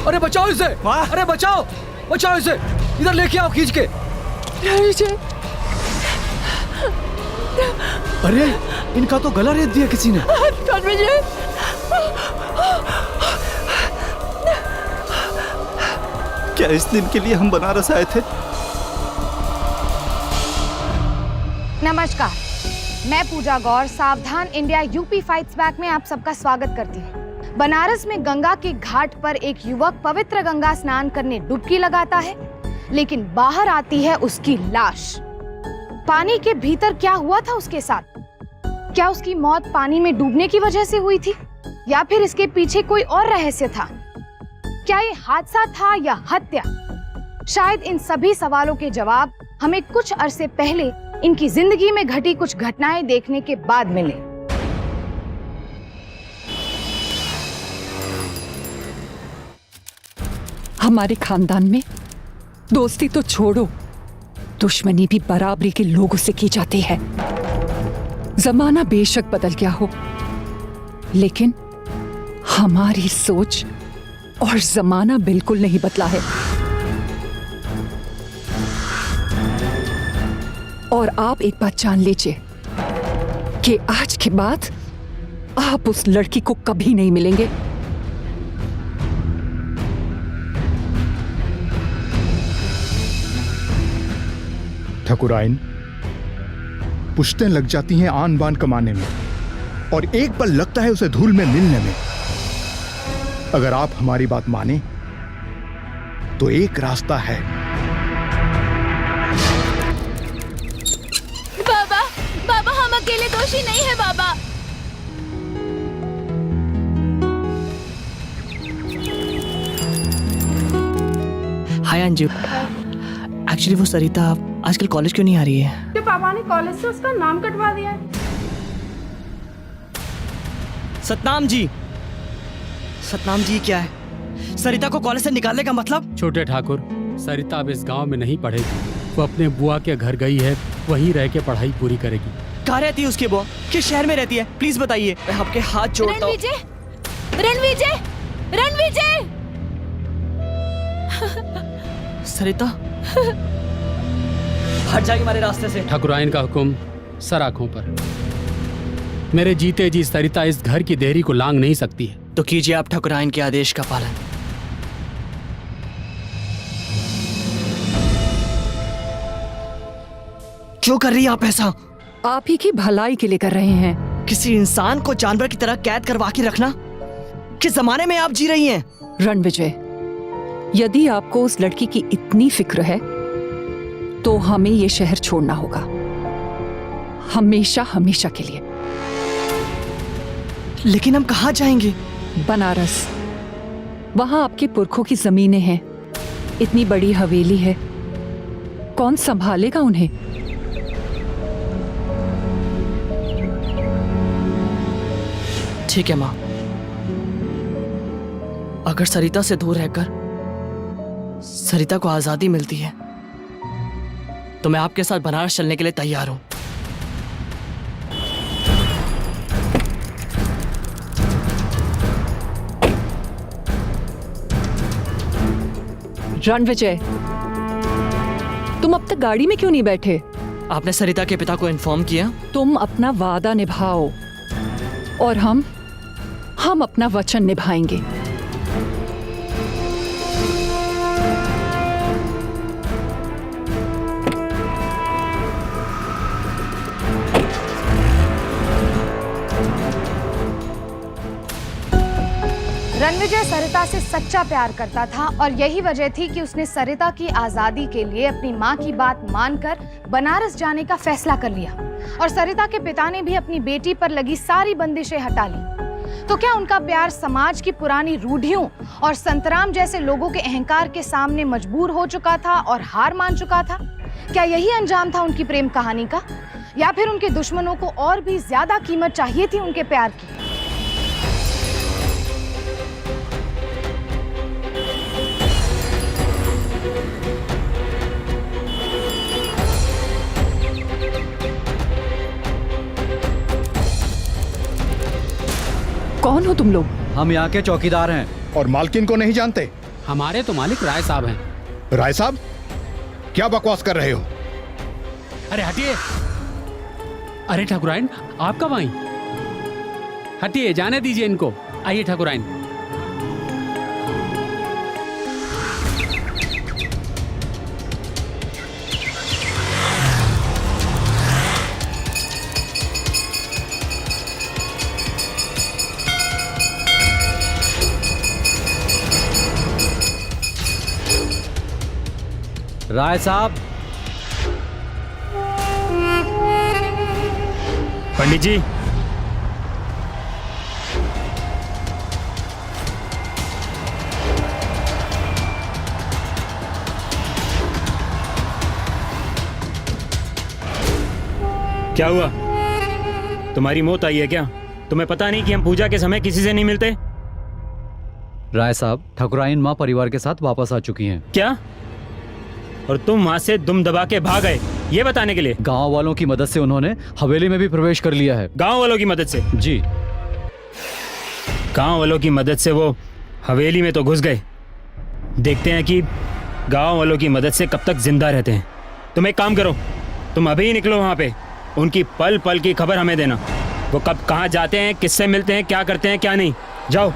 अरे बचाओ इसे! अरे बचाओ, बचाओ इसे! इधर लेके आओ खींच के। रणविजय, अरे इनका तो गला रेत दिया किसी ने। रणविजय, क्या इस दिन के लिए हम बनारस आए थे? नमस्कार, मैं पूजा गौर सावधान इंडिया यूपी फाइट्स बैक में आप सबका स्वागत करती हूँ। बनारस में गंगा के घाट पर एक युवक पवित्र गंगा स्नान करने डुबकी लगाता है, लेकिन बाहर आती है उसकी लाश। पानी के भीतर क्या हुआ था उसके साथ? क्या उसकी मौत पानी में डूबने की वजह से हुई थी, या फिर इसके पीछे कोई और रहस्य था? क्या ये हादसा था या हत्या? शायद इन सभी सवालों के जवाब हमें कुछ अरसे पहले इनकी जिंदगी में घटी कुछ घटनाएं देखने के बाद मिले। हमारे खानदान में दोस्ती तो छोड़ो, दुश्मनी भी बराबरी के लोगों से की जाती है। जमाना बेशक बदल गया हो, लेकिन हमारी सोच और जमाना बिल्कुल नहीं बदला है। और आप एक बात जान लीजिए कि आज के बाद आप उस लड़की को कभी नहीं मिलेंगे। ठाकुराइन, पुश्तें लग जाती हैं आन बान कमाने में, और एक पल लगता है उसे धूल में मिलने में। अगर आप हमारी बात माने तो एक रास्ता है। बाबा, बाबा हम अकेले दोषी नहीं है बाबा। हाय अंजू, एक्चुअली वो सरिता आजकल कॉलेज क्यों नहीं आ रही है? तो पापा ने कॉलेज से उसका नाम कटवा दिया है। सतनाम जी, सतनाम जी क्या है? सरिता को कॉलेज से निकालने का मतलब? छोटे ठाकुर, सरिता अब इस गांव में नहीं पढ़ेगी। वो अपने बुआ के घर गई है, वहीं रह के पढ़ाई पूरी करेगी। कहाँ रहती है उसकी बुआ? किस शहर में रहती है? प्लीज बताइए, मैं आपके हाथ जोड़ता हूँ। रणविजय, रणविजय, रणविजय! सरिता हट जाएगी हमारे रास्ते से। ठाकुराइन का हुक्म सर आंखों पर। मेरे जीते जी सरिता इस घर की देहरी को लांग नहीं सकती है। तो कीजिए आप ठाकुराइन के आदेश का पालन। क्यों कर रही है आप ऐसा? आप ही की भलाई के लिए कर रहे हैं। किसी इंसान को जानवर की तरह कैद करवा के रखना? किस जमाने में आप जी रही हैं? रणविजय, यदि आपको उस लड़की की इतनी फिक्र है तो हमें ये शहर छोड़ना होगा, हमेशा हमेशा के लिए। लेकिन हम कहाँ जाएंगे? बनारस, वहां आपके पुरखों की जमीनें हैं, इतनी बड़ी हवेली है, कौन संभालेगा उन्हें? ठीक है माँ, अगर सरिता से दूर रहकर सरिता को आजादी मिलती है तो मैं आपके साथ बनारस चलने के लिए तैयार हूं। रणविजय, तुम अब तक गाड़ी में क्यों नहीं बैठे? आपने सरिता के पिता को इन्फॉर्म किया? तुम अपना वादा निभाओ और हम अपना वचन निभाएंगे। रणविजय सरिता से सच्चा प्यार करता था और यही वजह थी कि उसने सरिता की आजादी के लिए अपनी मां की बात मानकर बनारस जाने का फैसला कर लिया। और सरिता के पिता ने भी अपनी बेटी पर लगी सारी बंदिशें हटा ली। तो क्या उनका प्यार समाज की पुरानी रूढ़ियों और संतराम जैसे लोगों के अहंकार के सामने मजबूर हो चुका था और हार मान चुका था? क्या यही अंजाम था उनकी प्रेम कहानी का, या फिर उनके दुश्मनों को और भी ज्यादा कीमत चाहिए थी उनके प्यार की? कौन हो तुम लोग? हम यहाँ के चौकीदार हैं। और मालकिन को नहीं जानते? हमारे तो मालिक राय साहब हैं। राय साहब, क्या बकवास कर रहे हो? अरे हटिए। अरे ठाकुराइन, आप कब आई? हटिए, जाने दीजिए इनको। आइए ठाकुराइन। राय साहब। पंडित जी, क्या हुआ? तुम्हारी मौत आई है क्या? तुम्हें पता नहीं कि हम पूजा के समय किसी से नहीं मिलते? राय साहब, ठाकुराइन माँ परिवार के साथ वापस आ चुकी हैं। क्या? और तुम वहां से दुम दबा के भाग गए ये बताने के लिए? गांव वालों की मदद से उन्होंने हवेली में भी प्रवेश कर लिया है। गांव वालों की मदद से? जी। गांव वालों की मदद से वो हवेली में तो घुस गए। देखते हैं कि गांव वालों की मदद से कब तक जिंदा रहते हैं। तुम एक काम करो, तुम अभी ही निकलो वहां पे। उनकी पल पल की खबर हमें देना। वो कब कहाँ जाते हैं, किससे मिलते हैं, क्या करते हैं, क्या नहीं। जाओ।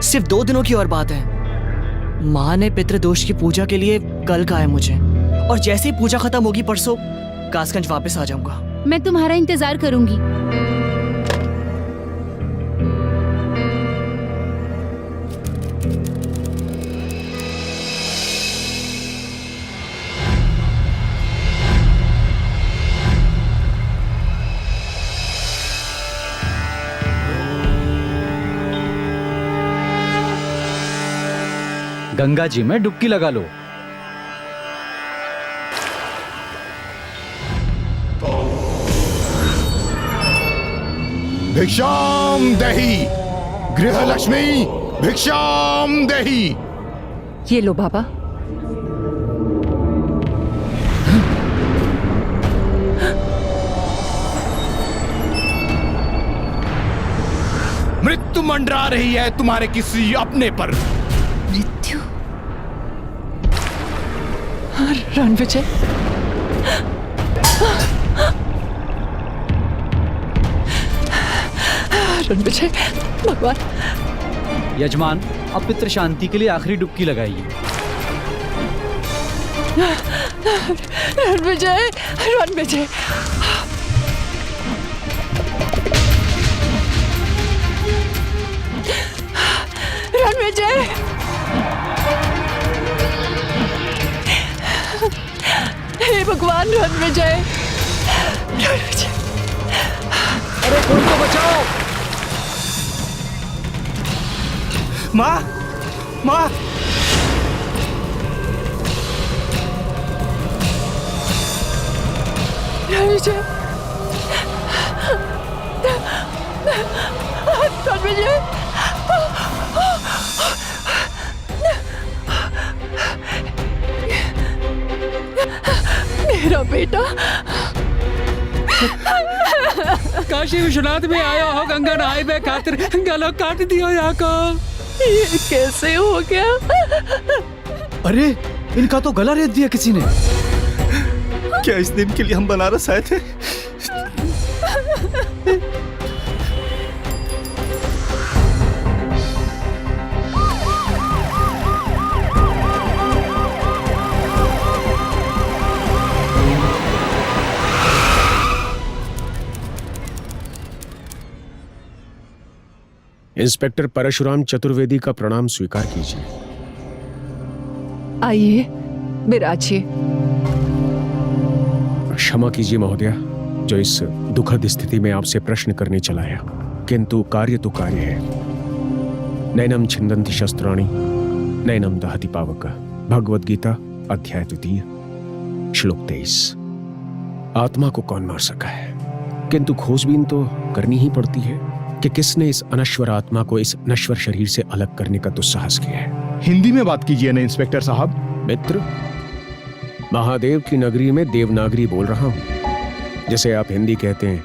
सिर्फ 2 दिनों की और बात है। माँ ने पितृदोष की पूजा के लिए कल कहा है मुझे, और जैसे ही पूजा खत्म होगी परसों कासगंज वापस आ जाऊंगा। मैं तुम्हारा इंतजार करूंगी। गंगा जी में डुबकी लगा लो। भिक्षाम देहि गृहलक्ष्मी, भिक्षाम देहि। ये लो बाबा। मृत्यु मंडरा रही है तुम्हारे किसी अपने पर। मृत्यु? रणविजय, रणविजय, भगवान। यजमान, अब पितृ शांति के लिए आखिरी डुबकी लगाइए। रणविजय, रणविजय। रणविजय, हे भगवान, रणविजय, रणविजय। अरे कोई तो बचाओ। माँ, माँ। रणविजय, रणविजय। मेरा बेटा। काशी विश्वनाथ में आया हो गंगा नहाई बे खातिर गला काट दियो यहाँ को। ये कैसे हो गया? अरे इनका तो गला रेत दिया किसी ने। क्या इस दिन के लिए हम बनारस आए थे? इंस्पेक्टर परशुराम चतुर्वेदी का प्रणाम स्वीकार कीजिए। आइए, बिराजिए। क्षमा कीजिए महोदया, जो इस दुखद स्थिति में आपसे प्रश्न करने चला आया, किंतु कार्य तो कार्य है। नैनम छिन्दन्ति शस्त्राणि नैनम दहति पावक। भगवद गीता अध्याय 2 श्लोक 23। आत्मा को कौन मार सका है, किंतु खोजबीन तो करनी ही पड़ती है कि किसने इस अनश्वर आत्मा को इस नश्वर शरीर से अलग करने का दुस्साहस किया है। हिंदी में बात कीजिए ना इंस्पेक्टर साहब। मित्र, महादेव की नगरी में देवनागरी बोल रहा हूं, जिसे आप हिंदी कहते हैं।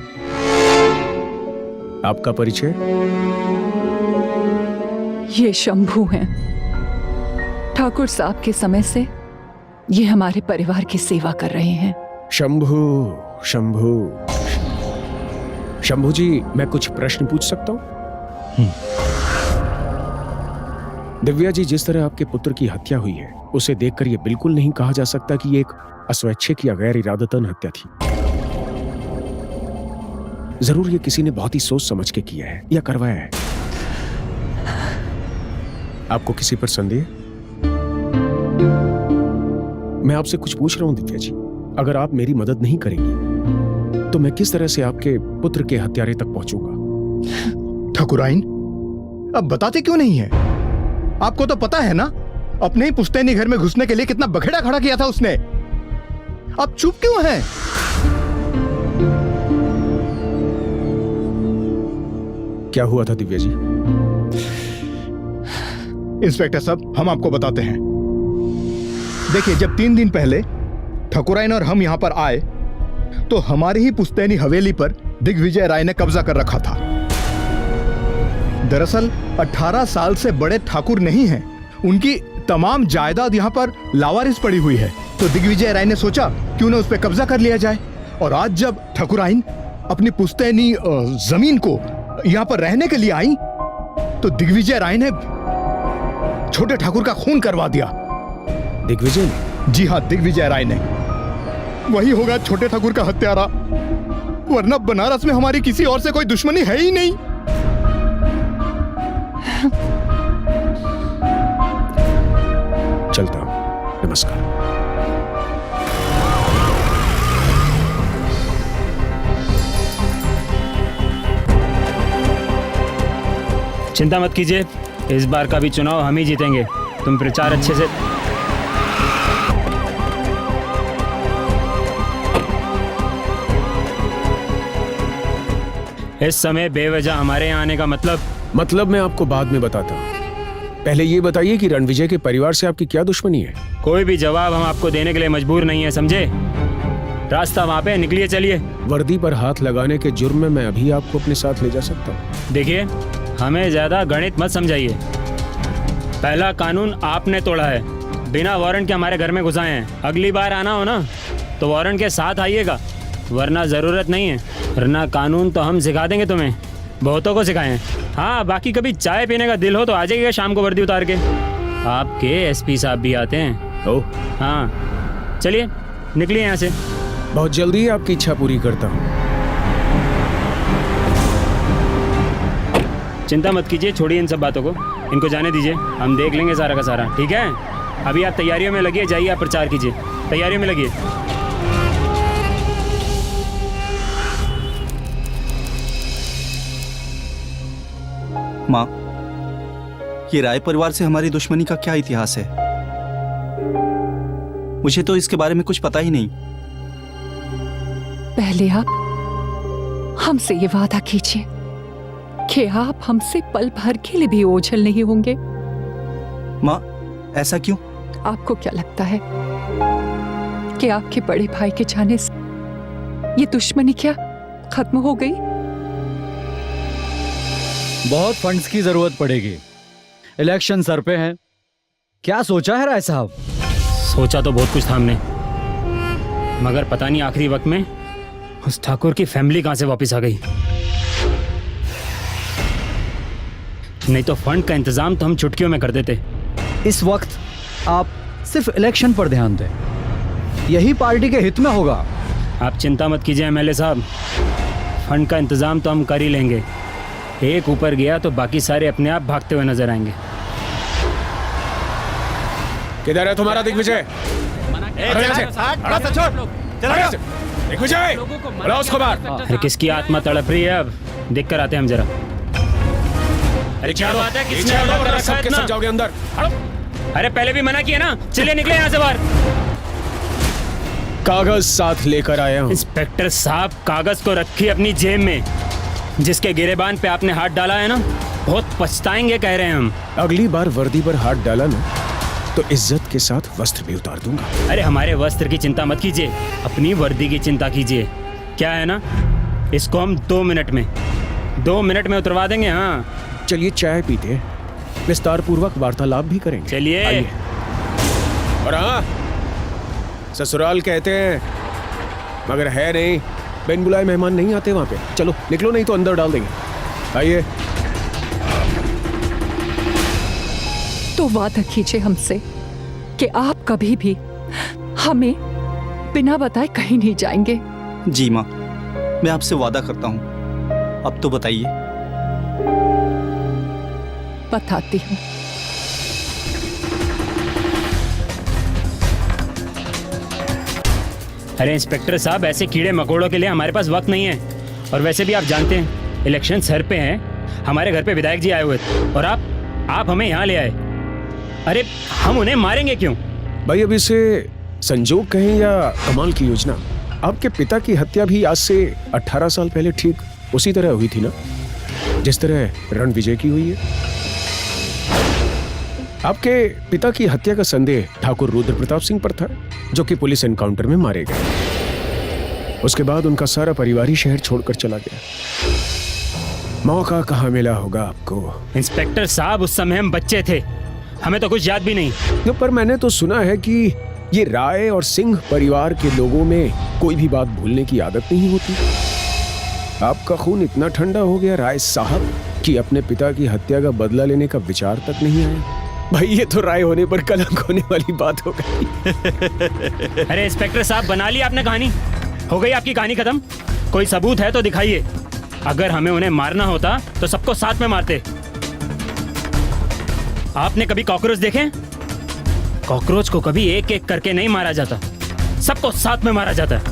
आपका परिचय? ये शंभू हैं। ठाकुर साहब के समय से ये हमारे परिवार की सेवा कर रहे हैं। शंभू शंभू शंभू जी, मैं कुछ प्रश्न पूछ सकता हूं? दिव्या जी, जिस तरह आपके पुत्र की हत्या हुई है, उसे देखकर यह बिल्कुल नहीं कहा जा सकता कि ये एक अस्वैच्छिक या गैर इरादतन हत्या थी। जरूर ये किसी ने बहुत ही सोच समझ के किया है या करवाया है। आपको किसी पर संदेह? मैं आपसे कुछ पूछ रहा हूं दिव्या जी, अगर आप मेरी मदद नहीं करेंगी तो मैं किस तरह से आपके पुत्र के हत्यारे तक पहुंचूंगा? ठाकुराइन, अब बताते क्यों नहीं है? आपको तो पता है ना, अपने ही पुश्तैनी घर में घुसने के लिए कितना बखेड़ा खड़ा किया था उसने। आप चुप क्यों हैं? क्या हुआ था दिव्या जी? इंस्पेक्टर साहब, हम आपको बताते हैं। देखिए, जब 3 दिन पहले ठाकुराइन और हम यहां पर आए तो हमारी ही पुश्तैनी हवेली पर दिग्विजय राय ने कब्जा कर रखा था। दरअसल 18 साल से बड़े ठाकुर नहीं हैं, उनकी तमाम जायदाद यहां पर लावारिस पड़ी हुई है। तो दिग्विजय राय ने सोचा क्यों ना उस पर कब्जा कर लिया जाए। और आज जब ठाकुराइन अपनी पुश्तैनी जमीन को यहां पर रहने के लिए आई तो दिग्विजय राय ने छोटे ठाकुर का खून करवा दिया। दिग्विजय ने? जी हाँ, दिग्विजय राय ने। वही होगा छोटे ठाकुर का हत्यारा, वरना बनारस में हमारी किसी और से कोई दुश्मनी है ही नहीं। चलता हूं, नमस्कार। चिंता मत कीजिए, इस बार का भी चुनाव हम ही जीतेंगे। तुम प्रचार अच्छे से। इस समय बेवजह हमारे यहाँ आने का मतलब मैं आपको बाद में बताता हूँ। पहले ये बताइए कि रणविजय के परिवार से आपकी क्या दुश्मनी है? कोई भी जवाब हम आपको देने के लिए मजबूर नहीं है, समझे? रास्ता वहाँ पे, निकलिए, चलिए। वर्दी पर हाथ लगाने के जुर्म में मैं अभी आपको अपने साथ ले जा सकता हूँ। देखिए, हमें ज्यादा गणित मत समझाइए। पहला कानून आपने तोड़ा है, बिना वारंट के हमारे घर में घुसाए हैं। अगली बार आना हो ना तो वारंट के साथ आइएगा, वरना जरूरत नहीं है। वरना कानून तो हम सिखा देंगे तुम्हें, बहुतों को सिखाए हैं। हाँ, बाकी कभी चाय पीने का दिल हो तो आ जाइएगा शाम को वर्दी उतार के। आपके एसपी साहब भी आते हैं। ओह हाँ, चलिए निकलिए यहाँ से। बहुत जल्दी ही आपकी इच्छा पूरी करता हूँ। चिंता मत कीजिए, छोड़िए इन सब बातों को, इनको जाने दीजिए, हम देख लेंगे सारा का सारा, ठीक है? अभी आप तैयारियों में लगिए, जाइए आप प्रचार कीजिए, तैयारियों में लगिए। माँ, ये राय परिवार से हमारी दुश्मनी का क्या इतिहास है? मुझे तो इसके बारे में कुछ पता ही नहीं। पहले आप हमसे ये वादा कीजिए कि आप हमसे पल भर के लिए भी ओझल नहीं होंगे। माँ, ऐसा क्यों? आपको क्या लगता है कि आपके बड़े भाई के जाने से ये दुश्मनी क्या खत्म हो गई? बहुत फंड्स की जरूरत पड़ेगी, इलेक्शन सर पे है। क्या सोचा है राय साहब? सोचा तो बहुत कुछ था हमने, मगर पता नहीं आखिरी वक्त में उस ठाकुर की फैमिली कहां से वापस आ गई। नहीं तो फंड का इंतजाम तो हम चुटकियों में कर देते। इस वक्त आप सिर्फ इलेक्शन पर ध्यान दें, यही पार्टी के हित में होगा। आप चिंता मत कीजिए एमएलए साहब, फंड का इंतजाम तो हम कर ही लेंगे। एक ऊपर गया तो बाकी सारे अपने आप भागते हुए नजर आएंगे। किधर है तुम्हारा दिग्विजय? दिग्विजय, बुलाओ उसको बाहर। अरे किसकी आत्मा तड़प रही है, अब देख कर आते हैं हम जरा। अरे क्या बात है, किसने अलग कर रखा है इतना? सब जाओगे अंदर। अरे पहले भी मना किया ना, चलिए निकले यहाँ से बाहर। कागज साथ लेकर आया हूँ। इंस्पेक्टर साहब, कागज को रखिए अपनी जेब में। जिसके गिरेबान पे आपने हाथ डाला है ना, बहुत पछताएंगे कह रहे हैं हम। अगली बार वर्दी पर हाथ डाला ना तो इज्जत के साथ वस्त्र भी उतार दूंगा। अरे हमारे वस्त्र की चिंता मत कीजिए, अपनी वर्दी की चिंता कीजिए। क्या है ना, इसको हम 2 मिनट में उतरवा देंगे। हाँ चलिए चाय पीते, विस्तार पूर्वक वार्तालाप भी करेंगे। चलिए। आइए। और हाँ, ससुराल कहते हैं मगर है नहीं, बिन बुलाए मेहमान नहीं आते वहां पे। चलो निकलो, नहीं तो अंदर डाल देंगे। आइए। तो वादा कीजिए हमसे कि आप कभी भी हमें बिना बताए कहीं नहीं जाएंगे। जी माँ, मैं आपसे वादा करता हूँ। अब तो बताइए। बताती हूँ। अरे इंस्पेक्टर साहब, ऐसे कीड़े मकोड़ों के लिए हमारे पास वक्त नहीं है। और वैसे भी आप जानते हैं इलेक्शन सर पे हैं, हमारे घर पे विधायक जी आए हुए थे और आप हमें यहाँ ले आए। अरे हम उन्हें मारेंगे क्यों? भाई अब इसे संजोग कहें या कमाल की योजना, आपके पिता की हत्या भी आज से 18 साल पहले ठीक उसी तरह हुई थी ना, जिस तरह रणविजय की हुई है। आपके पिता की हत्या का संदेह ठाकुर रुद्र प्रताप सिंह पर था, जो कि पुलिस एनकाउंटर में मारे गए। उसके बाद उनका सारा परिवार ही शहर छोड़कर चला गया। मौका कहाँ मिला होगा आपको? इंस्पेक्टर साहब, उस समय हम बच्चे थे, हमें तो कुछ याद भी नहीं। पर मैंने तो सुना है कि ये राय और सिंह परिवार के लोगों में कोई भी बात भूलने की आदत नहीं होती। आपका खून इतना ठंडा हो गया राय साहब कि अपने पिता की हत्या का बदला लेने का विचार तक नहीं आया। भाई ये तो राय होने पर कलंक होने वाली बात हो गई। अरे इंस्पेक्टर साहब, बना ली आपने कहानी, हो गई आपकी कहानी खत्म। कोई सबूत है तो दिखाइए। अगर हमें उन्हें मारना होता तो सबको साथ में मारते। आपने कभी कॉकरोच देखे? कॉकरोच को कभी एक एक करके नहीं मारा जाता, सबको साथ में मारा जाता है।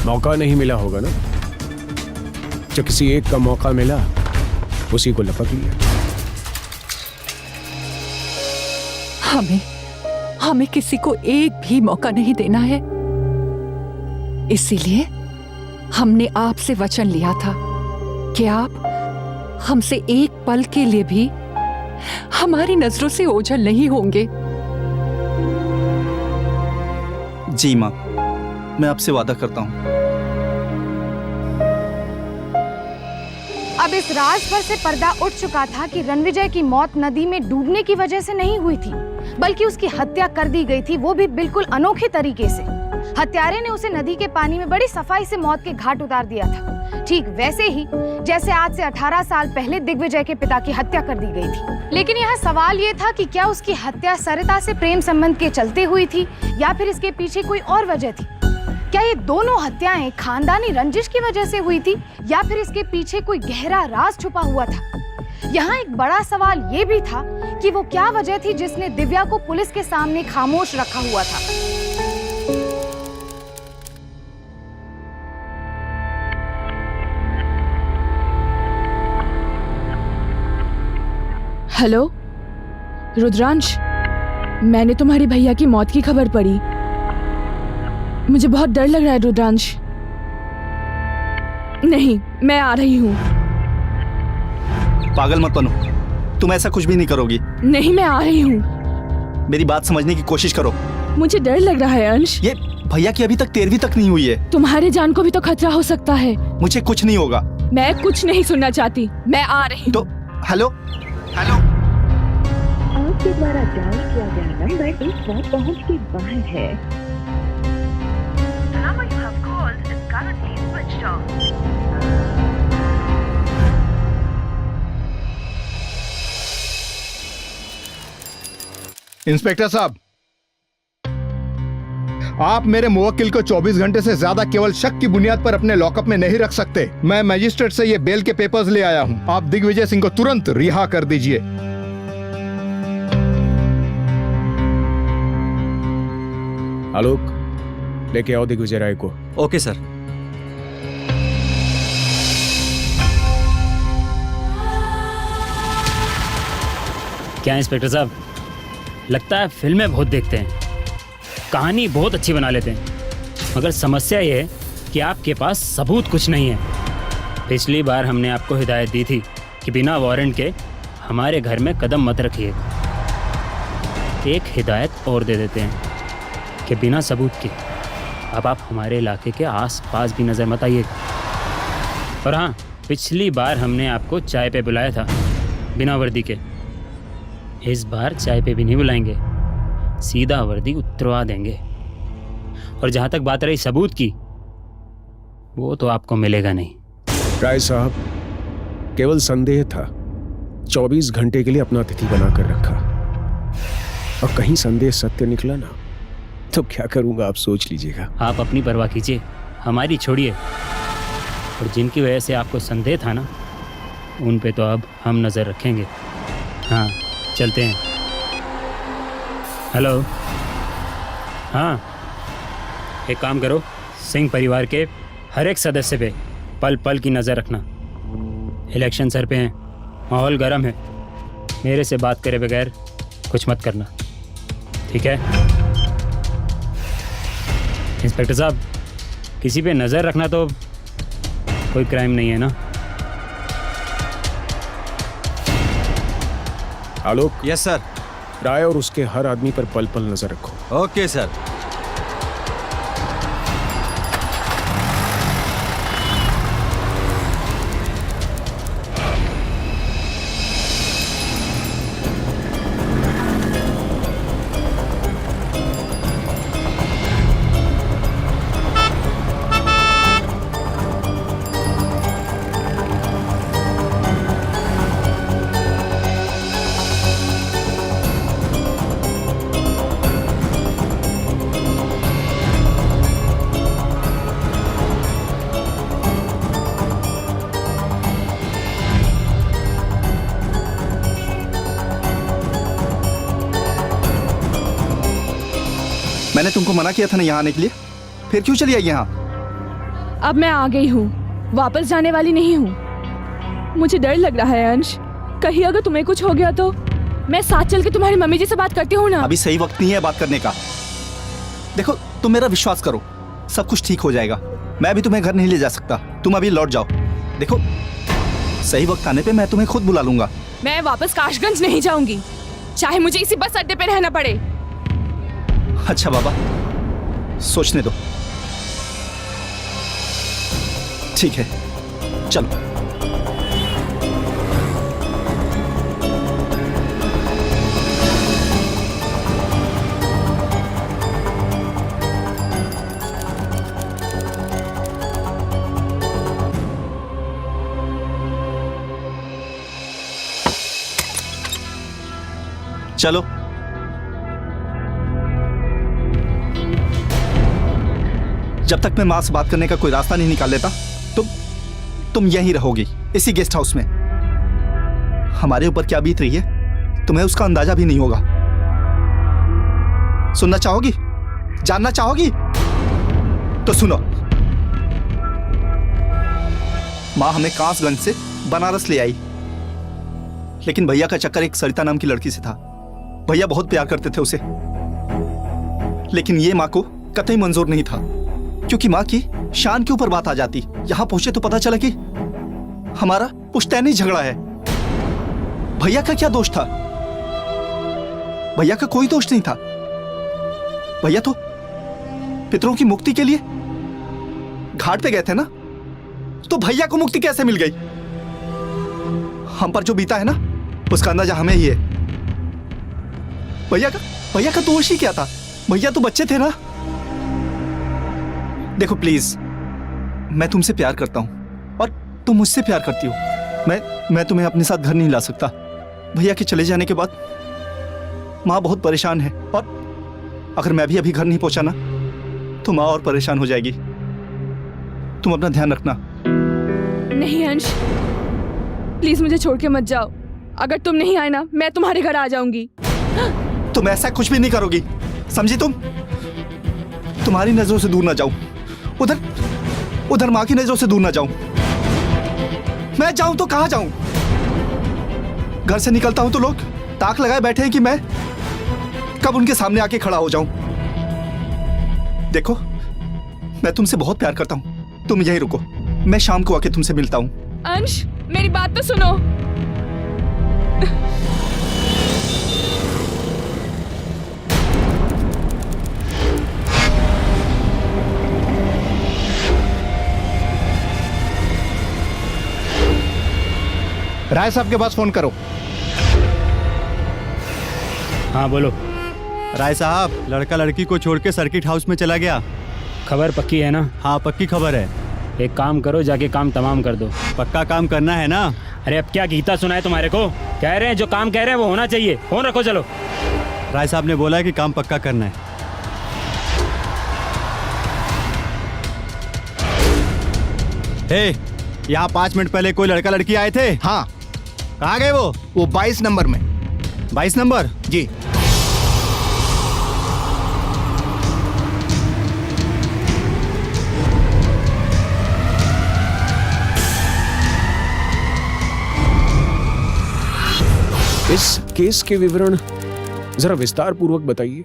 मौका नहीं मिला होगा ना, जो किसी एक का मौका मिला उसी को लपक लिया। हमें किसी को एक भी मौका नहीं देना है। इसीलिए हमने आपसे वचन लिया था कि आप हमसे एक पल के लिए भी हमारी नजरों से ओझल नहीं होंगे। जी माँ, मैं आपसे वादा करता हूँ। अब इस राज पर से पर्दा उठ चुका था कि रणविजय की मौत नदी में डूबने की वजह से नहीं हुई थी, बल्कि उसकी हत्या कर दी गई थी, वो भी बिल्कुल अनोखे तरीके से। हत्यारे ने उसे नदी के पानी में बड़ी सफाई से मौत के घाट उतार दिया था, ठीक वैसे ही जैसे आज से 18 साल पहले दिग्विजय के पिता की हत्या कर दी गई थी। लेकिन यहाँ सवाल ये था कि क्या उसकी हत्या सरिता से प्रेम संबंध के चलते हुई थी या फिर इसके पीछे कोई और वजह थी? क्या ये दोनों हत्याएं खानदानी रंजिश की वजह से हुई थी या फिर इसके पीछे कोई गहरा राज छुपा हुआ था? यहाँ एक बड़ा सवाल ये भी था कि वो क्या वजह थी जिसने दिव्या को पुलिस के सामने खामोश रखा हुआ था। हेलो रुद्रांश, मैंने तुम्हारी भैया की मौत की खबर पढ़ी। मुझे बहुत डर लग रहा है रुद्रांश। नहीं, मैं आ रही हूँ। पागल मत बनो, तुम ऐसा कुछ भी नहीं करोगी। नहीं, मैं आ रही हूँ। मेरी बात समझने की कोशिश करो। मुझे डर लग रहा है अंश। ये भैया की अभी तक 13वीं तक नहीं हुई है। तुम्हारे जान को भी तो खतरा हो सकता है। मुझे कुछ नहीं होगा। मैं कुछ नहीं सुनना चाहती, मैं आ रही हूँ। तो हेलो हेलो, आपके द्वारा डायल किया गया नंबर इस वक्त पहुंच के बाहर है। इंस्पेक्टर साहब, आप मेरे मुवक्किल को 24 घंटे से ज्यादा केवल शक की बुनियाद पर अपने लॉकअप में नहीं रख सकते। मैं मजिस्ट्रेट से ये बेल के पेपर्स ले आया हूं। आप दिग्विजय सिंह को तुरंत रिहा कर दीजिए। आलोक, लेके आओ दिग्विजय राय को। Okay sir. क्या इंस्पेक्टर साहब, लगता है फिल्में बहुत देखते हैं, कहानी बहुत अच्छी बना लेते हैं, मगर समस्या ये है कि आपके पास सबूत कुछ नहीं है। पिछली बार हमने आपको हिदायत दी थी कि बिना वारंट के हमारे घर में कदम मत रखिए, एक हिदायत और दे देते हैं कि बिना सबूत के अब आप हमारे इलाके के आस-पास भी नज़र मत आइएगा। और हाँ, पिछली बार हमने आपको चाय पे बुलाया था बिना वर्दी के। इस बार चाय पे भी नहीं बुलाएंगे, सीधा वर्दी उतरवा देंगे। और जहाँ तक बात रही सबूत की, वो तो आपको मिलेगा नहीं। राय साहब, केवल संदेह था, 24 घंटे के लिए अपना अतिथि बनाकर रखा, और कहीं संदेह सत्य निकला ना, तो क्या करूंगा आप सोच लीजिएगा। आप अपनी परवाह कीजिए, हमारी छोड़िए। और जिनकी वजह से आपको संदेह था ना, उन पे तो अब हम नज़र रखेंगे। हाँ, चलते हैं। हेलो। हाँ, एक काम करो, सिंह परिवार के हर एक सदस्य पे पल पल की नज़र रखना। इलेक्शन सर पे हैं, माहौल गर्म है, मेरे से बात करे बगैर कुछ मत करना, ठीक है? इंस्पेक्टर साहब, किसी पे नज़र रखना तो कोई क्राइम नहीं है ना? आलोक। Yes sir. राय और उसके हर आदमी पर पल पल नजर रखो। Okay sir. मैंने तुमको मना किया था ना यहाँ आने के लिए, फिर क्यों चली आई यहाँ? अब मैं आ गई हूँ, वापस जाने वाली नहीं हूँ। मुझे डर लग रहा है अंश, कहीं अगर तुम्हें कुछ हो गया तो। मैं साथ चल के तुम्हारी मम्मी जी से बात करती हूँ ना। अभी सही वक्त नहीं है बात करने का। देखो, तुम मेरा विश्वास करो, सब कुछ ठीक हो जाएगा। मैं भी तुम्हें घर नहीं ले जा सकता, तुम अभी लौट जाओ। देखो, सही वक्त आने पे मैं तुम्हें खुद बुला लूंगा। मैं वापस काशगंज नहीं जाऊंगी, चाहे मुझे इसी बस अड्डे पे रहना पड़े। अच्छा बाबा, सोचने दो। ठीक है, चलो। चलो। जब तक मैं माँ से बात करने का कोई रास्ता नहीं निकाल लेता, तुम यहीं रहोगी, इसी गेस्ट हाउस में। हमारे ऊपर क्या बीत रही है तुम्हें उसका अंदाजा भी नहीं होगा। सुनना चाहोगी? जानना चाहोगी? तो सुनो। माँ हमें कांसगंज से बनारस ले आई, लेकिन भैया का चक्कर एक सरिता नाम की लड़की से था। भैया बहुत प्यार करते थे उसे, लेकिन ये माँ को कतई मंजूर नहीं था, क्योंकि माँ की शान के ऊपर बात आ जाती। यहां पहुंचे तो पता चला कि हमारा पुश्तैनी झगड़ा है। भैया का क्या दोष था? भैया का कोई दोष नहीं था। भैया तो पितरों की मुक्ति के लिए घाट पे गए थे ना, तो भैया को मुक्ति कैसे मिल गई? हम पर जो बीता है ना, उसका अंदाजा हमें ही है। भैया का दोष ही क्या था? भैया तो बच्चे थे ना। देखो प्लीज, मैं तुमसे प्यार करता हूं और तुम मुझसे प्यार करती हो। मैं तुम्हें अपने साथ घर नहीं ला सकता। भैया के चले जाने के बाद माँ बहुत परेशान है, और अगर मैं भी अभी घर नहीं पहुंचा ना, तो माँ और परेशान हो जाएगी। तुम अपना ध्यान रखना। नहीं अंश, प्लीज मुझे छोड़ के मत जाओ। अगर तुम नहीं आए ना, मैं तुम्हारे घर आ जाऊंगी। तुम ऐसा कुछ भी नहीं करोगी, समझी? तुम्हारी नजरों से दूर ना जाऊं, उधर माँ की नजरों से दूर ना जाऊं। मैं जाऊं तो कहां जाऊं? घर से निकलता हूं तो लोग ताक लगाए बैठे हैं कि मैं कब उनके सामने आके खड़ा हो जाऊं। देखो, मैं तुमसे बहुत प्यार करता हूं, तुम यहीं रुको, मैं शाम को आके तुमसे मिलता हूं। अंश, मेरी बात तो सुनो। राय साहब के पास फोन करो। हाँ बोलो। राय साहब, लड़का लड़की को छोड़ के सर्किट हाउस में चला गया। खबर पक्की है ना? हाँ पक्की खबर है। एक काम करो, जाके काम तमाम कर दो। पक्का काम करना है ना? अरे अब क्या गीता सुनाए तुम्हारे को? कह रहे हैं जो काम कह रहे हैं वो होना चाहिए। फोन रखो, चलो। राय साहब ने बोला है कि काम पक्का करना है। हे, यहाँ 5 मिनट पहले कोई लड़का लड़की आए थे। हाँ, कहाँ गए वो? 22 नंबर में। 22 नंबर? जी। इस केस के विवरण जरा विस्तार पूर्वक बताइए।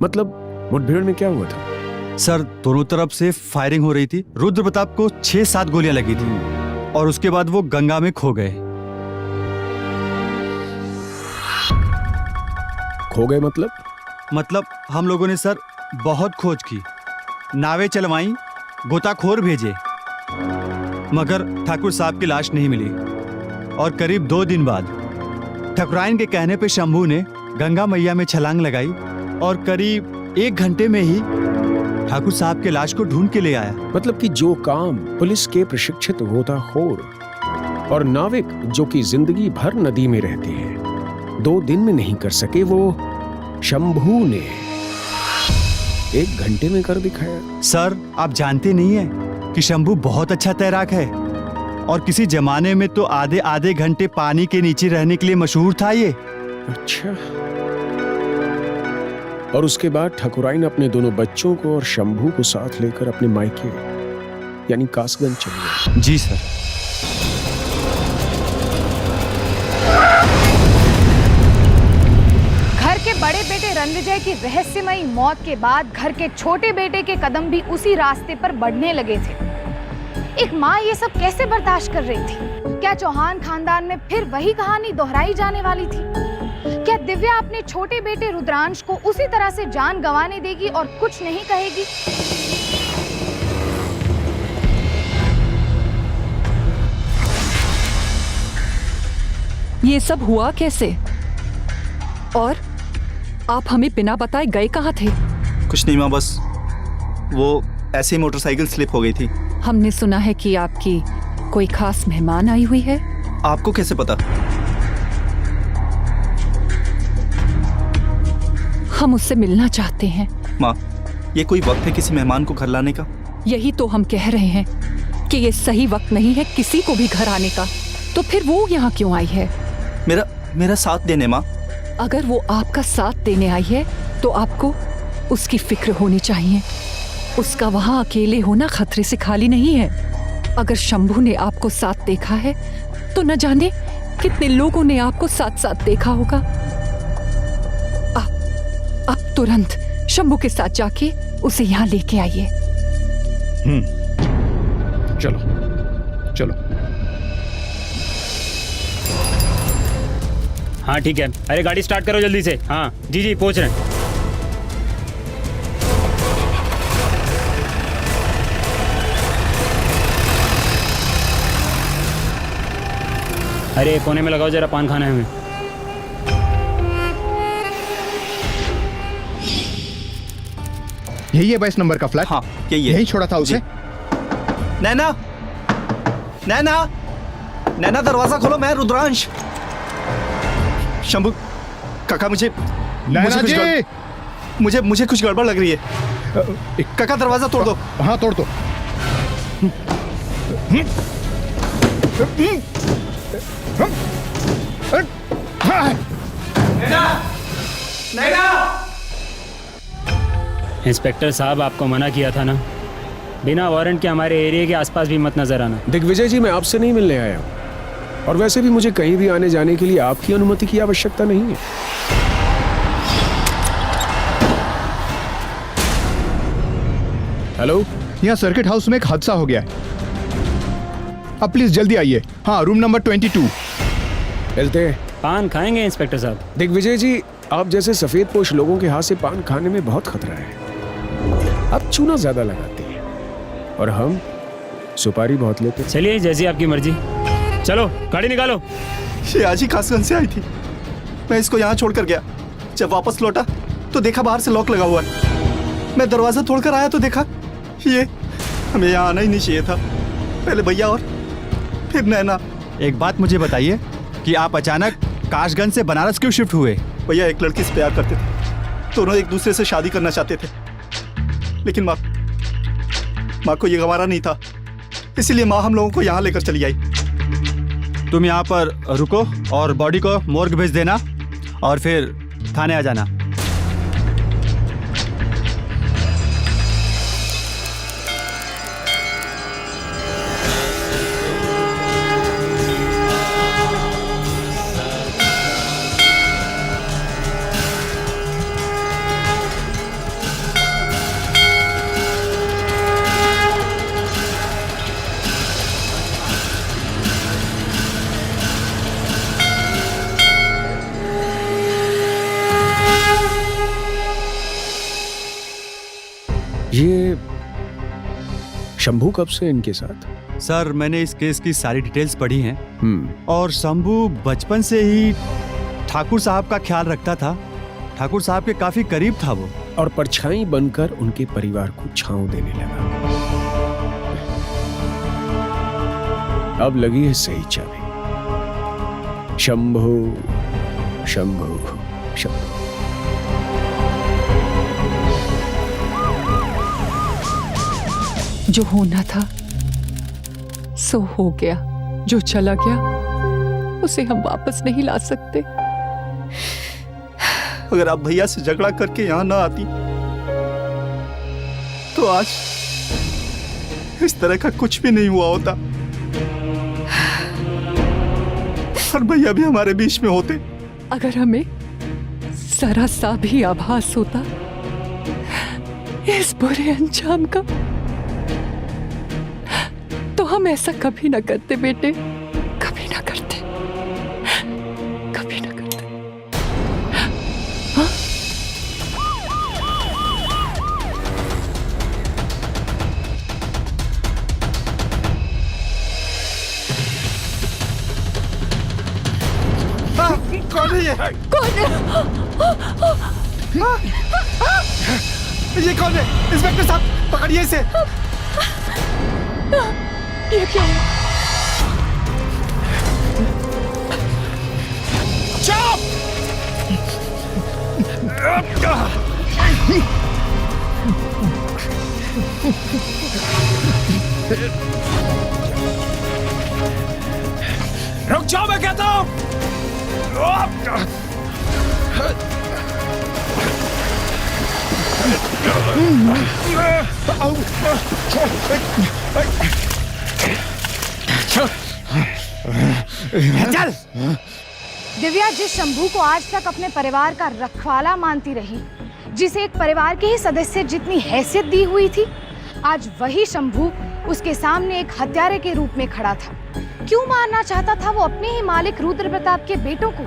मतलब मुठभेड़ में क्या हुआ था? सर, दोनों तरफ से फायरिंग हो रही थी। रुद्र प्रताप को 6-7 गोलियां लगी थी और उसके बाद वो गंगा में खो गए। खो गए मतलब? मतलब हम लोगों ने सर बहुत खोज की, नावें चलवाई, गोताखोर भेजे, मगर ठाकुर साहब की लाश नहीं मिली। और करीब 2 दिन बाद ठकुराइन के कहने पे शंभू ने गंगा मैया में छलांग लगाई और करीब 1 घंटे में ही ठाकुर साहब के लाश को ढूंढ के ले आया। मतलब कि जो काम पुलिस के प्रशिक्षित गोताखोर और नाविक जो कि जिंदगी भर नदी में रहते हैं 2 दिन में नहीं कर सके, वो शंभू ने 1 घंटे में कर दिखाया। सर, आप जानते नहीं है कि शंभू बहुत अच्छा तैराक है और किसी जमाने में तो आधे घंटे पानी के नीचे रहने के लिए मशहूर था ये। अच्छा। और उसके बाद ठकुराइन अपने दोनों बच्चों को और शंभू को साथ लेकर अपने मायके यानी कासगंज चले गए। जी सर। घर के बड़े बेटे रणविजय की रहस्यमयी मौत के बाद घर के छोटे बेटे के कदम भी उसी रास्ते पर बढ़ने लगे थे। एक माँ ये सब कैसे बर्दाश्त कर रही थी? क्या चौहान खानदान में फिर वही कहानी दोहराई जाने वाली थी? क्या दिव्या अपने छोटे बेटे रुद्रांश को उसी तरह से जान गंवाने देगी और कुछ नहीं कहेगी? ये सब हुआ कैसे? और आप हमें बिना बताए गए कहाँ थे? कुछ नहीं माँ, बस वो ऐसे ही मोटरसाइकिल स्लिप हो गई थी। हमने सुना है कि आपकी कोई खास मेहमान आई हुई है। आपको कैसे पता? हम उससे मिलना चाहते हैं। माँ, ये कोई वक्त है किसी मेहमान को घर लाने का? यही तो हम कह रहे हैं कि ये सही वक्त नहीं है किसी को भी घर आने का। तो फिर वो यहाँ क्यों आई है? मेरा साथ देने। माँ, अगर वो आपका साथ देने आई है तो आपको उसकी फिक्र होनी चाहिए। उसका वहाँ अकेले होना खतरे से खाली नहीं है। अगर शंभू ने आपको साथ देखा है तो न जाने कितने लोगों ने आपको साथ साथ देखा होगा। आप तुरंत शंभू के साथ जाके उसे यहाँ लेके आइए। चलो चलो। हाँ ठीक है। अरे गाड़ी स्टार्ट करो जल्दी से। हाँ जी जी पहुंच रहे हैं। अरे कोने में लगाओ जरा, पान खाना है हमें। यही है 22 नंबर का फ्लैट? हाँ यही है। यही छोड़ा था उसे? नैना, नैना, नैना दरवाजा खोलो, मैं रुद्रांश। शंभू काका, नैना जी, मुझे कुछ गड़बड़ लग रही है। काका दरवाजा तोड़ दो। हाँ तोड़ दो। इंस्पेक्टर साहब, आपको मना किया था ना, बिना वारंट के हमारे एरिया के आसपास भी मत नजर आना। दिग्विजय जी, मैं आपसे नहीं मिलने आया हूं और वैसे भी मुझे कहीं भी आने जाने के लिए आपकी अनुमति की आवश्यकता नहीं है। हेलो, यहाँ सर्किट हाउस में एक हादसा हो गया है। अब प्लीज जल्दी आइए। हाँ, रूम नंबर 22। चलते हैं। पान खाएंगे इंस्पेक्टर साहब? दिग्विजय जी, आप जैसे सफेद पोश लोगों के हाथ से पान खाने में बहुत खतरा है। आप चूना ज्यादा लगाते हैं और हम सुपारी बहुत लेते हैं। चलिए, जैसी आपकी मर्जी। चलो गाड़ी निकालो। ये आज ही कासगंज से आई थी। मैं इसको यहाँ छोड़कर गया। जब वापस लौटा तो देखा बाहर से लॉक लगा हुआ है। मैं दरवाजा तोड़कर आया तो देखा ये, हमें यहाँ आना ही नहीं चाहिए था। पहले भैया और फिर नैना। एक बात मुझे बताइए कि आप अचानक कासगंज से बनारस क्यों शिफ्ट हुए? भैया एक लड़की से प्यार करते थे, दोनों एक दूसरे से शादी करना चाहते थे, लेकिन माँ को ये गवारा नहीं था, इसीलिए माँ हम लोगों को यहाँ लेकर चली आई। तुम यहाँ पर रुको और बॉडी को मोर्ग भेज देना और फिर थाने आ जाना। ये शंभू कब से इनके साथ? सर मैंने इस केस की सारी डिटेल्स पढ़ी हैं और शंभू बचपन से ही ठाकुर साहब का ख्याल रखता था। ठाकुर साहब के काफी करीब था वो, और परछाई बनकर उनके परिवार को छांव देने लगा। अब लगी है सही चाबी। शंभू शंभू शंभू। जो होना था सो हो गया, जो चला गया उसे हम वापस नहीं ला सकते। अगर आप भैया से झगड़ा करके यहाँ ना आती तो आज इस तरह का कुछ भी नहीं हुआ होता और भैया भी हमारे बीच में होते। अगर हमें जरा सा भी आभास होता इस बुरे अंजाम का तो हम ऐसा कभी ना करते बेटे, कभी ना करते, कभी ना करते। हाँ? कौन है ये? कौन है? ये कौन है? इंस्पेक्टर साहब पकड़िए इसे। ये क्या है? रुक जाओ मैं कहता हूं। चल। दिव्या जिस शंभू को आज तक अपने परिवार का रखवाला मानती रही, जिसे एक परिवार के ही सदस्य जितनी हैसियत दी हुई थी, आज वही शंभू उसके सामने एक हत्यारे के रूप में खड़ा था। क्यों मारना चाहता था वो अपने ही मालिक रुद्र प्रताप के बेटों को?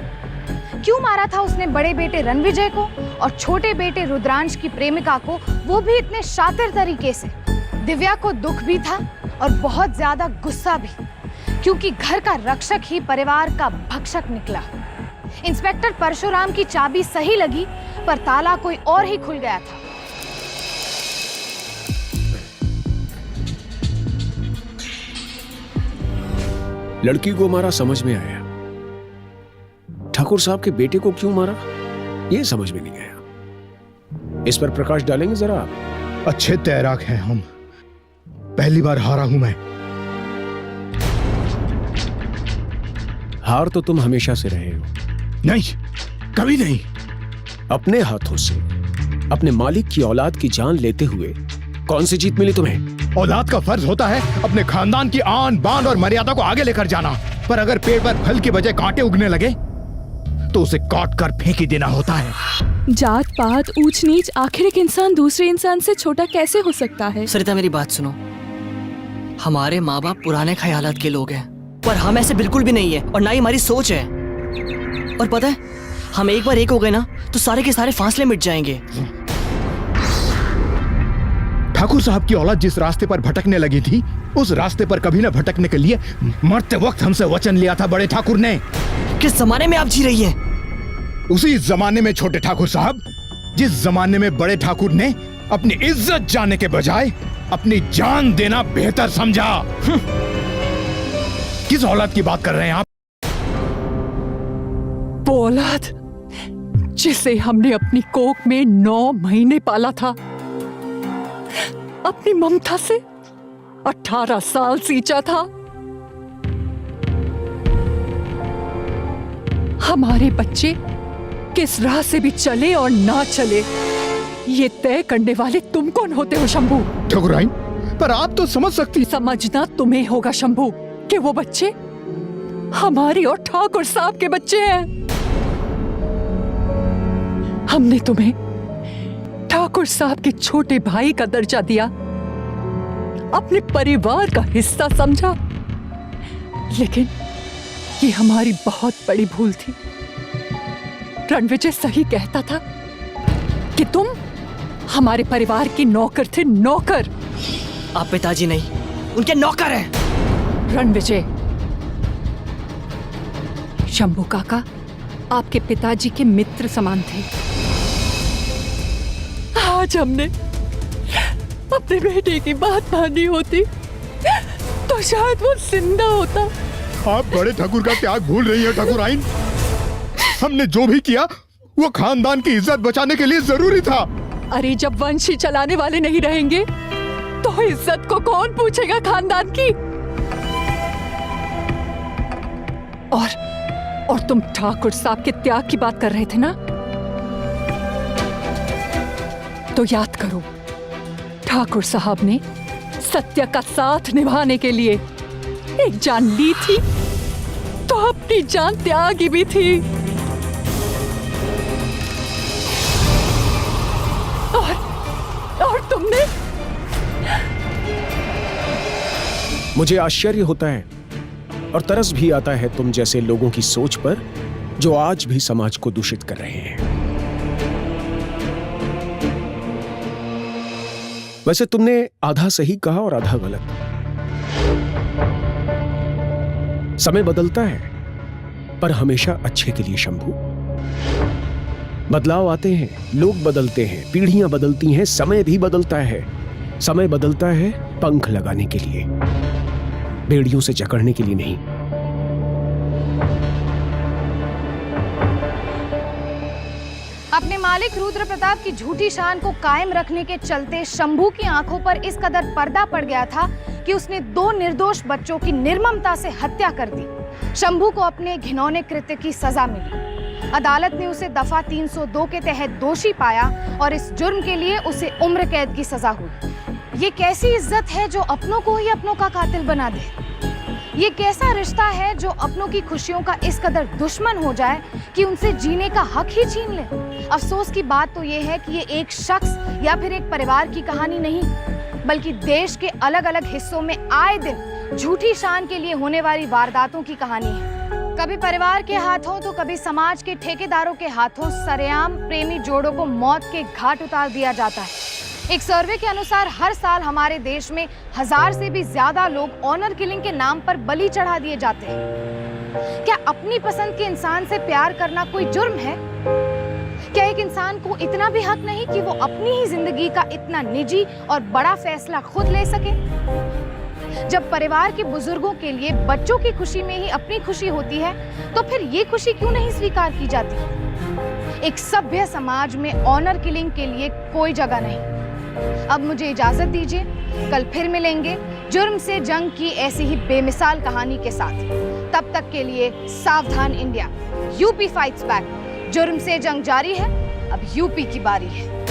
क्यों मारा था उसने बड़े बेटे रणविजय को और छोटे बेटे रुद्रांश की प्रेमिका को, वो भी इतने शातिर तरीके से? दिव्या को दुख भी था और बहुत ज्यादा गुस्सा भी, क्योंकि घर का रक्षक ही परिवार का भक्षक निकला। इंस्पेक्टर परशुराम की चाबी सही लगी पर ताला कोई और ही खुल गया था। लड़की को मारा समझ में आया, ठाकुर साहब के बेटे को क्यों मारा ये समझ में नहीं आया। इस पर प्रकाश डालेंगे जरा आप? अच्छे तैराक हैं हम, पहली बार हारा हूं मैं। हार तो तुम हमेशा से रहे हो। नहीं, कभी नहीं। अपने हाथों से अपने मालिक की औलाद की जान लेते हुए कौन सी जीत मिली तुम्हें? औलाद का फर्ज होता है अपने खानदान की आन बान और मर्यादा को आगे लेकर जाना, पर अगर पेड़ पर फल के बजाय कांटे उगने लगे तो उसे काट कर फेंक ही देना होता है। जात पात ऊंच नीच, आखिर एक इंसान दूसरे इंसान से छोटा कैसे हो सकता है? सरिता मेरी बात सुनो, हमारे माँ बाप पुराने ख्यालात के लोग हैं, पर हम ऐसे बिल्कुल भी नहीं है और ना ही हमारी सोच है। और पता है, हम एक बार एक हो गए ना तो सारे के सारे फासले मिट जाएंगे। ठाकुर साहब की औलाद जिस रास्ते पर भटकने लगी थी, उस रास्ते पर कभी न भटकने के लिए मरते वक्त हमसे वचन लिया था बड़े ठाकुर ने। किस जमाने में आप जी रही हैं? उसी जमाने में छोटे ठाकुर साहब, जिस जमाने में बड़े ठाकुर ने अपनी इज्जत जाने के बजाय अपनी जान देना बेहतर समझा। किस औलाद की बात कर रहे हैं आप? वो औलाद जिसे हमने अपनी कोख में 9 महीने पाला था, अपनी ममता से 18 साल सींचा था। हमारे बच्चे किस राह से भी चले और ना चले, ये तय करने वाले तुम कौन होते हो शंभू? ठाकुराइन, पर आप तो समझ सकती। समझना तुम्हें होगा शंभू कि वो बच्चे हमारे और ठाकुर साहब के बच्चे हैं। हमने तुम्हें ठाकुर साहब के छोटे भाई का दर्जा दिया, अपने परिवार का हिस्सा समझा, लेकिन ये हमारी बहुत बड़ी भूल थी। रणविजय सही कहता था कि तुम हमारे परिवार की नौकर थे, नौकर। आप पिताजी नहीं, उनके नौकर हैं। रणविजय, शंभू काका आपके पिताजी के मित्र समान थे। आज हमने अपने बेटे की बात मानी होती तो शायद वो जिंदा होता। आप बड़े ठाकुर का त्याग भूल रही हैं ठाकुराइन। हमने जो भी किया वो खानदान की इज्जत बचाने के लिए जरूरी था। अरे जब वंश ही चलाने वाले नहीं रहेंगे तो इज्जत को कौन पूछेगा खानदान की? और तुम ठाकुर साहब के त्याग की बात कर रहे थे ना, तो याद करो, ठाकुर साहब ने सत्य का साथ निभाने के लिए एक जान ली थी तो अपनी जान त्यागी भी थी। और तुमने? मुझे आश्चर्य होता है और तरस भी आता है तुम जैसे लोगों की सोच पर, जो आज भी समाज को दूषित कर रहे हैं। वैसे तुमने आधा सही कहा और आधा गलत। समय बदलता है, पर हमेशा अच्छे के लिए शंभू। बदलाव आते हैं, लोग बदलते हैं, पीढ़ियां बदलती हैं, समय भी बदलता है। समय बदलता है पंख लगाने के लिए, भेड़ियों से जकड़ने के लिए नहीं। अपने मालिक रुद्र प्रताप की झूठी शान को कायम रखने के चलते शंभू की आंखों पर इस कदर पर्दा पड़ गया था कि उसने 2 निर्दोष बच्चों की निर्ममता से हत्या कर दी। शंभू को अपने घिनौने कृत्य की सजा मिली। अदालत ने उसे दफा 302 के तहत दोषी पाया और इस जुर्म के लिए उसे उम्र कैद की सजा हुई। ये कैसी इज्जत है जो अपनों को ही अपनों का कातिल बना दे? ये कैसा रिश्ता है जो अपनों की खुशियों का इस कदर दुश्मन हो जाए कि उनसे जीने का हक ही छीन ले? अफसोस की बात तो ये है कि ये एक शख्स या फिर एक परिवार की कहानी नहीं, बल्कि देश के अलग अलग हिस्सों में आए दिन झूठी शान के लिए होने वाली वारदातों की कहानी है। कभी परिवार के हाथों तो कभी समाज के ठेकेदारों के हाथों सरेआम प्रेमी जोड़ों को मौत के घाट उतार दिया जाता है। एक सर्वे के अनुसार हर साल हमारे देश में 1000 से भी ज्यादा लोग ऑनर किलिंग के नाम पर बलि चढ़ा दिए जाते हैं। क्या अपनी पसंद के इंसान से प्यार करना कोई जुर्म है? क्या एक इंसान को इतना भी हक नहीं कि वो अपनी ही जिंदगी का इतना निजी और बड़ा फैसला खुद ले सके? जब परिवार के बुजुर्गों के लिए बच्चों की खुशी में ही अपनी खुशी होती है, तो फिर ये खुशी क्यों नहीं स्वीकार की जाती? एक सभ्य समाज में ऑनर किलिंग के लिए कोई जगह नहीं। अब मुझे इजाजत दीजिए, कल फिर मिलेंगे जुर्म से जंग की ऐसी ही बेमिसाल कहानी के साथ। तब तक के लिए सावधान इंडिया, यूपी फाइट्स बैक। जुर्म से जंग जारी है, अब यूपी की बारी है।